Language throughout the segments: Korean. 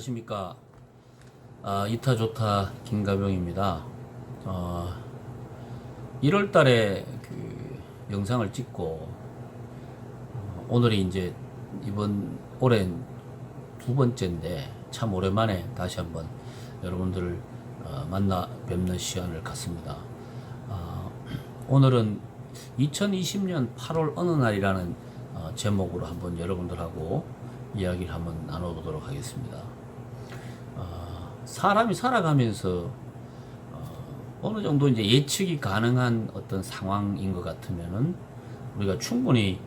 안녕하십니까. 이타 좋다 김가병입니다. 1월 달에 그 영상을 찍고, 오늘이 이제 이번 올해는 두 번째인데 참 오랜만에 다시 한번 여러분들을 만나 뵙는 시간을 갖습니다. 오늘은 2020년 8월 어느 날이라는 제목으로 한번 여러분들하고 이야기를 한번 나눠보도록 하겠습니다. 사람이 살아가면서 어느 정도 이제 예측이 가능한 어떤 상황인 것 같으면은 우리가 충분히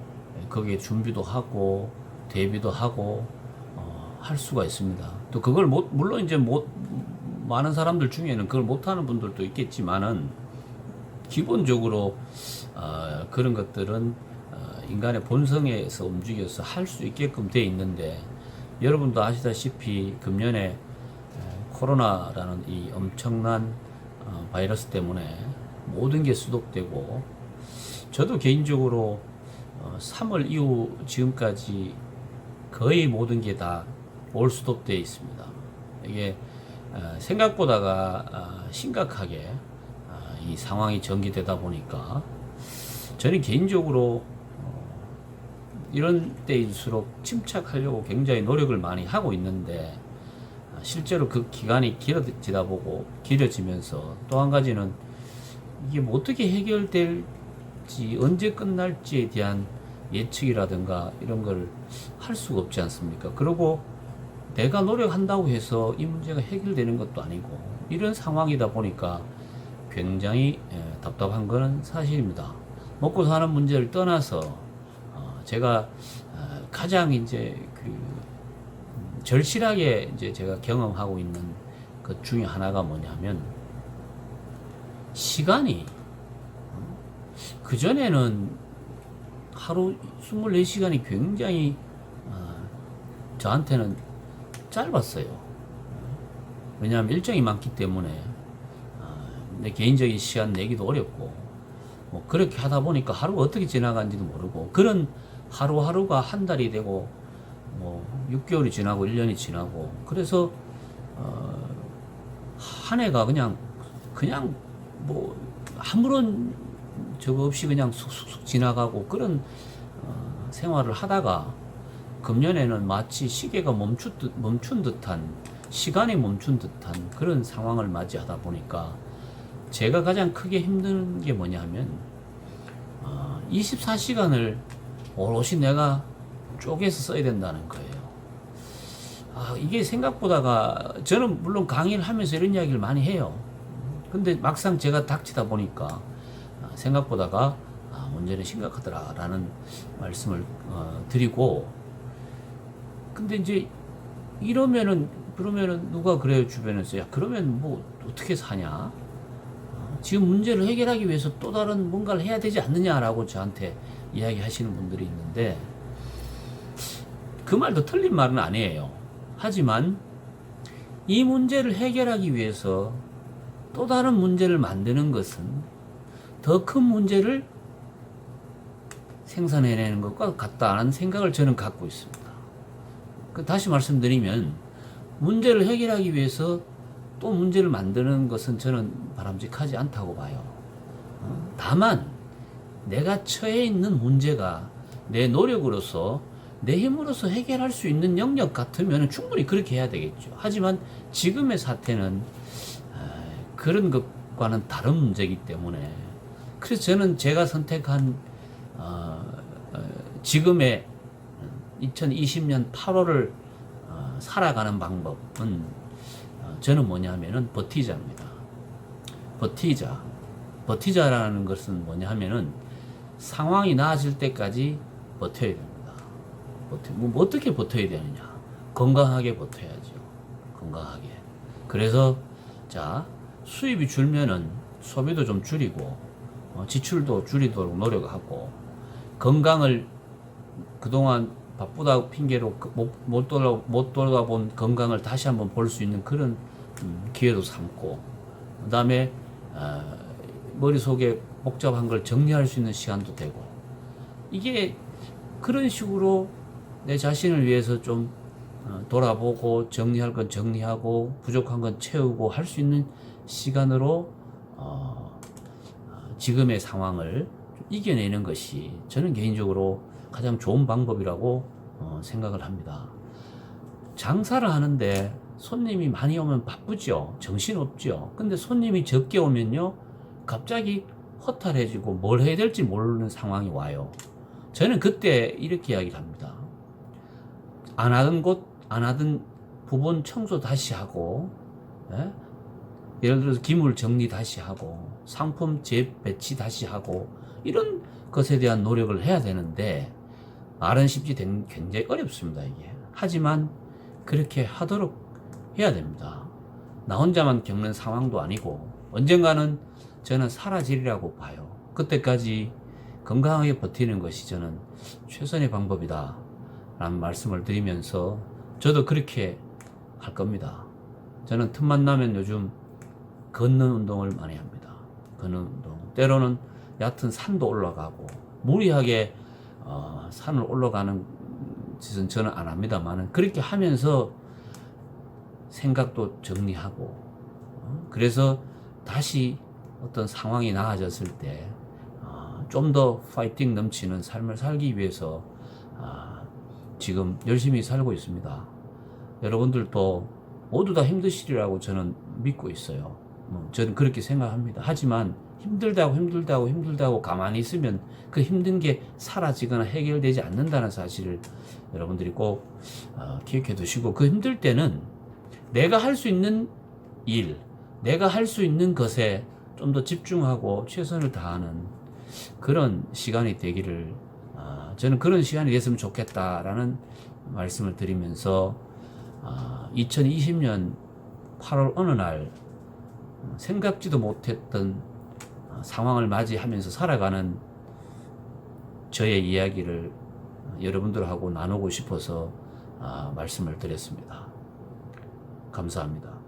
거기에 준비도 하고 대비도 하고 할 수가 있습니다. 또 그걸 물론 이제 많은 사람들 중에는 그걸 못하는 분들도 있겠지만은 기본적으로 그런 것들은 인간의 본성에서 움직여서 할 수 있게끔 돼 있는데, 여러분도 아시다시피 금년에 코로나라는 이 엄청난 바이러스 때문에 모든 게 수독되고, 저도 개인적으로 3월 이후 지금까지 거의 모든 게 다 올 수독되어 있습니다. 이게 생각보다가 심각하게 이 상황이 전개되다 보니까 저는 개인적으로 이런 때일수록 침착하려고 굉장히 노력을 많이 하고 있는데, 실제로 그 기간이 길어지면서 또 한 가지는 이게 뭐 어떻게 해결될지, 언제 끝날지에 대한 예측이라든가 이런 걸 할 수가 없지 않습니까? 그리고 내가 노력한다고 해서 이 문제가 해결되는 것도 아니고, 이런 상황이다 보니까 굉장히 답답한 거는 사실입니다. 먹고 사는 문제를 떠나서 제가 가장 이제 그 절실하게 이제 제가 경험하고 있는 것 중에 하나가 뭐냐면, 시간이 그전에는 하루 24시간이 굉장히 저한테는 짧았어요. 왜냐하면 일정이 많기 때문에 내 개인적인 시간 내기도 어렵고, 뭐 그렇게 하다 보니까 하루가 어떻게 지나간지도 모르고, 그런 하루하루가 한 달이 되고 뭐 6개월이 지나고 1년이 지나고, 그래서 한 해가 그냥 뭐 아무런 저거 없이 그냥 쑥쑥쑥 지나가고, 그런 생활을 하다가 금년에는 마치 시계가 멈춘 듯한, 시간이 멈춘 듯한 그런 상황을 맞이하다 보니까 제가 가장 크게 힘든 게 뭐냐면 24시간을 오롯이 내가 쪼개서 써야 된다는 거예요. 이게 생각보다가, 저는 물론 강의를 하면서 이런 이야기를 많이 해요. 근데 막상 제가 닥치다 보니까 생각보다가 문제는 심각하더라라는 말씀을 드리고, 근데 이제 그러면은 누가 그래요, 주변에서. 야, 그러면 뭐 어떻게 사냐? 지금 문제를 해결하기 위해서 또 다른 뭔가를 해야 되지 않느냐라고 저한테 이야기하시는 분들이 있는데, 그 말도 틀린 말은 아니에요. 하지만 이 문제를 해결하기 위해서 또 다른 문제를 만드는 것은 더 큰 문제를 생산해내는 것과 같다는 생각을 저는 갖고 있습니다. 다시 말씀드리면, 문제를 해결하기 위해서 또 문제를 만드는 것은 저는 바람직하지 않다고 봐요. 다만 내가 처해 있는 문제가 내 노력으로서, 내 힘으로서 해결할 수 있는 영역 같으면 충분히 그렇게 해야 되겠죠. 하지만 지금의 사태는 그런 것과는 다른 문제이기 때문에, 그래서 저는 제가 선택한 지금의 2020년 8월을 살아가는 방법은 저는 뭐냐면은 버티자입니다. 버티자라는 것은 뭐냐면은 상황이 나아질 때까지 버텨야 됩니다. 뭐 어떻게 버텨야 되느냐? 건강하게 버텨야죠. 건강하게. 그래서 자, 수입이 줄면은 소비도 좀 줄이고 지출도 줄이도록 노력하고, 건강을 그동안 바쁘다고 핑계로 못 돌아본 건강을 다시 한번 볼 수 있는 그런 기회도 삼고, 그 다음에 머릿속에 복잡한 걸 정리할 수 있는 시간도 되고, 이게 그런 식으로 내 자신을 위해서 좀 돌아보고 정리할 건 정리하고 부족한 건 채우고 할 수 있는 시간으로 지금의 상황을 좀 이겨내는 것이 저는 개인적으로 가장 좋은 방법이라고 생각을 합니다. 장사를 하는데 손님이 많이 오면 바쁘죠. 정신없죠. 근데 손님이 적게 오면요, 갑자기 허탈해지고 뭘 해야 될지 모르는 상황이 와요. 저는 그때 이렇게 이야기를 합니다. 안 하던 곳, 안 하던 부분 청소 다시 하고, 예? 예를 들어서 기물 정리 다시 하고, 상품 재배치 다시 하고, 이런 것에 대한 노력을 해야 되는데, 말은 쉽지 굉장히 어렵습니다, 이게. 하지만 그렇게 하도록 해야 됩니다. 나 혼자만 겪는 상황도 아니고, 언젠가는 저는 사라지리라고 봐요. 그때까지 건강하게 버티는 것이 저는 최선의 방법이다 라는 말씀을 드리면서 저도 그렇게 할 겁니다. 저는 틈만 나면 요즘 걷는 운동을 많이 합니다. 걷는 운동. 때로는 얕은 산도 올라가고, 무리하게 산을 올라가는 짓은 저는 안 합니다만, 그렇게 하면서 생각도 정리하고, 그래서 다시 어떤 상황이 나아졌을 때 좀 더 파이팅 넘치는 삶을 살기 위해서 지금 열심히 살고 있습니다. 여러분들도 모두 다 힘드시리라고 저는 믿고 있어요. 저는 그렇게 생각합니다. 하지만 힘들다고 가만히 있으면 그 힘든 게 사라지거나 해결되지 않는다는 사실을 여러분들이 꼭 기억해 두시고, 그 힘들 때는 내가 할 수 있는 일, 내가 할 수 있는 것에 좀 더 집중하고 최선을 다하는 그런 시간이 되기를, 저는 그런 시간이 됐으면 좋겠다라는 말씀을 드리면서 2020년 8월 어느 날 생각지도 못했던 상황을 맞이하면서 살아가는 저의 이야기를 여러분들하고 나누고 싶어서 말씀을 드렸습니다. 감사합니다.